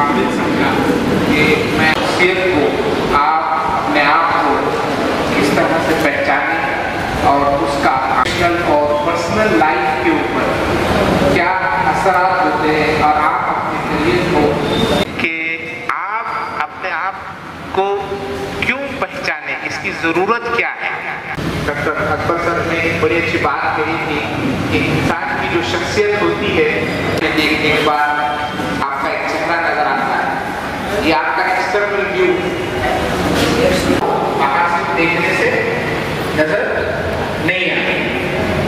काबिल समझा कि मैं शख्सियत को आप अपने आप को किस तरह से पहचानें और उसका प्रोफेशनल और पर्सनल लाइफ के ऊपर क्या असरात होते हैं और आप अपने करियर को कि आप अपने आप को क्यों पहचाने, इसकी ज़रूरत क्या है। डॉक्टर अकबर सर ने बड़ी अच्छी बात कही थी कि इंसान की जो शख्सियत होती है, देखने के बाद आपका एक चेहरा नजर आता है, ये आपका एक्सटर्नल व्यू बाहर से देखने से नजर नहीं आती,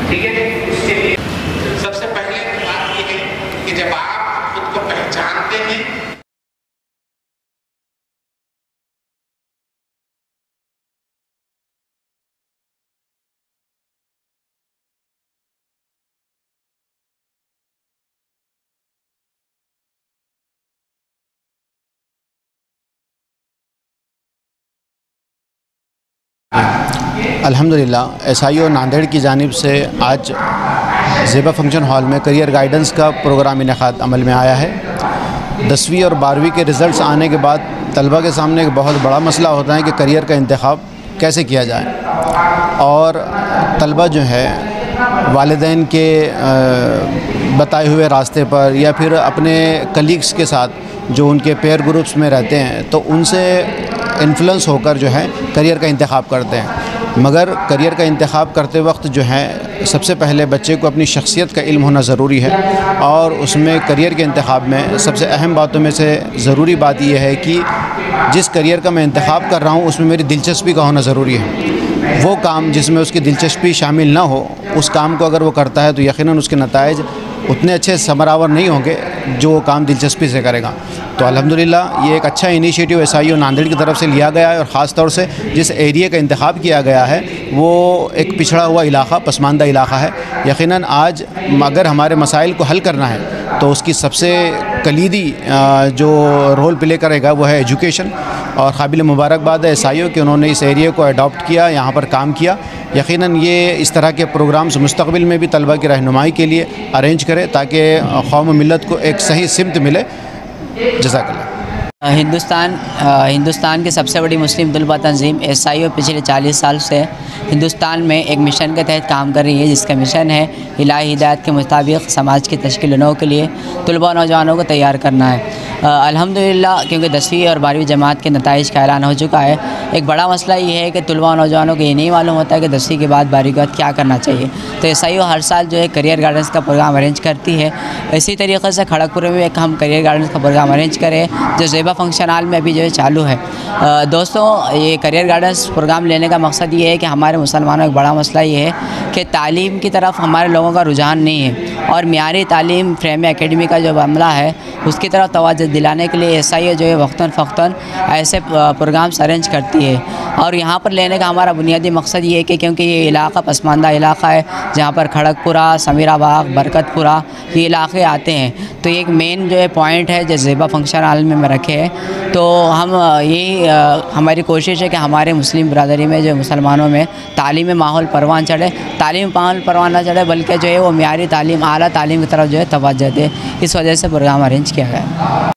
ठीक है। उसके लिए सबसे पहले बात ये है कि जब आप खुद को पहचानते हैं, अल्हम्दुलिल्लाह SIO नांदेड़ की जानिब से आज ज़ेबा फंक्शन हॉल में करियर गाइडेंस का प्रोग्राम इनेकाद अमल में आया है। 10वीं और 12वीं के रिज़ल्ट्स आने के बाद तलबा के सामने एक बहुत बड़ा मसला होता है कि करियर का इंतखाब कैसे किया जाए, और तलबा जो है वालिदैन के बताए हुए रास्ते पर या फिर अपने कलीग्स के साथ जो उनके पेयर ग्रुप्स में रहते हैं तो उनसे इन्फ्लुएंस होकर जो है करियर का इंतखाब करते हैं। मगर करियर का इंतखाब करते वक्त जो है सबसे पहले बच्चे को अपनी शख्सियत का इल्म होना ज़रूरी है, और उसमें करियर के इंतखाब में सबसे अहम बातों में से ज़रूरी बात यह है कि जिस करियर का मैं इंतखाब कर रहा हूँ उसमें मेरी दिलचस्पी का होना ज़रूरी है। वो काम जिसमें उसकी दिलचस्पी शामिल ना हो, उस काम को अगर वो करता है तो यकीनन उसके नताइज उतने अच्छे समरावर नहीं होंगे जो वो काम दिलचस्पी से करेगा। तो अल्हम्दुलिल्लाह ये एक अच्छा इनिशिएटिव SIO नांदेड़ की तरफ से लिया गया है, और ख़ास तौर से जिस एरिया का इंतखाब किया गया है वो एक पिछड़ा हुआ इलाक़ा, पसमानदा इलाक़ा है। यकीनन आज अगर हमारे मसाइल को हल करना है तो उसकी सबसे कलीदी जो रोल प्ले करेगा वो है एजुकेशन, और काबिल मुबारकबाद है SIO कि उन्होंने इस एरिया को अडॉप्ट किया, यहाँ पर काम किया। यकीनन ये इस तरह के प्रोग्राम्स मुस्तक़बिल में भी तलबा की रहनुमाई के लिए अरेंज करें ताकि कौम मिलत को एक सही सिमत मिले। जज़ाकल्लाह। हिंदुस्तान की सबसे बड़ी मुस्लिम तलबा तंजीम SIO पिछले 40 साल से हिंदुस्तान में एक मिशन के तहत काम कर रही है, जिसका मिशन है इलाही हिदायत के मुताबिक समाज की तश्कील नौ के लिए तलबा नौजवानों को तैयार करना है। अल्हम्दुलिल्लाह क्योंकि 10वीं और 12वीं जमात के नताइज का ऐलान हो चुका है, एक बड़ा मसला ये है कि तलबा नौजवानों को ये नहीं मालूम होता है कि 10वीं के बाद 12वीं के बाद क्या करना चाहिए। तो SIO हर साल जो है करियर गाइडेंस का प्रोग्राम अरेंज करती है। इसी तरीके से खड़गपुर में एक हम करियर गाइडेंस का प्रोग्राम अरेंज करें जो ज़ेबा फंक्शन हॉल में अभी जो है चालू है। दोस्तों, ये करियर गाइडेंस प्रोग्राम लेने का मकसद ये है कि हमारे मुसलमानों का एक बड़ा मसला ये है कि तालीम की तरफ हमारे लोगों का रुझान नहीं है, और मियारी तालीम फ्रेम एकेडमी का जो मामला है उसकी तरफ तवज्जो दिलाने के लिए SIO जो है वक्तन फ़क्तन ऐसे प्रोग्राम्स अरेंज करती है। और यहाँ पर लेने का हमारा बुनियादी मकसद ये है कि क्योंकि ये इलाक़ा पसमानदा इलाक़ा है जहाँ पर खड़गपुरा, समीराबाग, बरकतपुरा ये इलाक़े आते हैं, तो एक मेन जो है पॉइंट है जो ज़ेबा फंक्शन हॉल में रखे हैं। तो हम यही हमारी कोशिश है कि हमारे मुस्लिम बरदरी में जो मुसलमानों में तालीमी माहौल परवान चढ़े, तालीमी माहौल परवान ना चढ़े बल्कि जो है वो मियारी तालीम, आला तालीम की तरफ जो है तवज्जो दे। इस वजह से प्रोग्राम अरेंज किया गया है।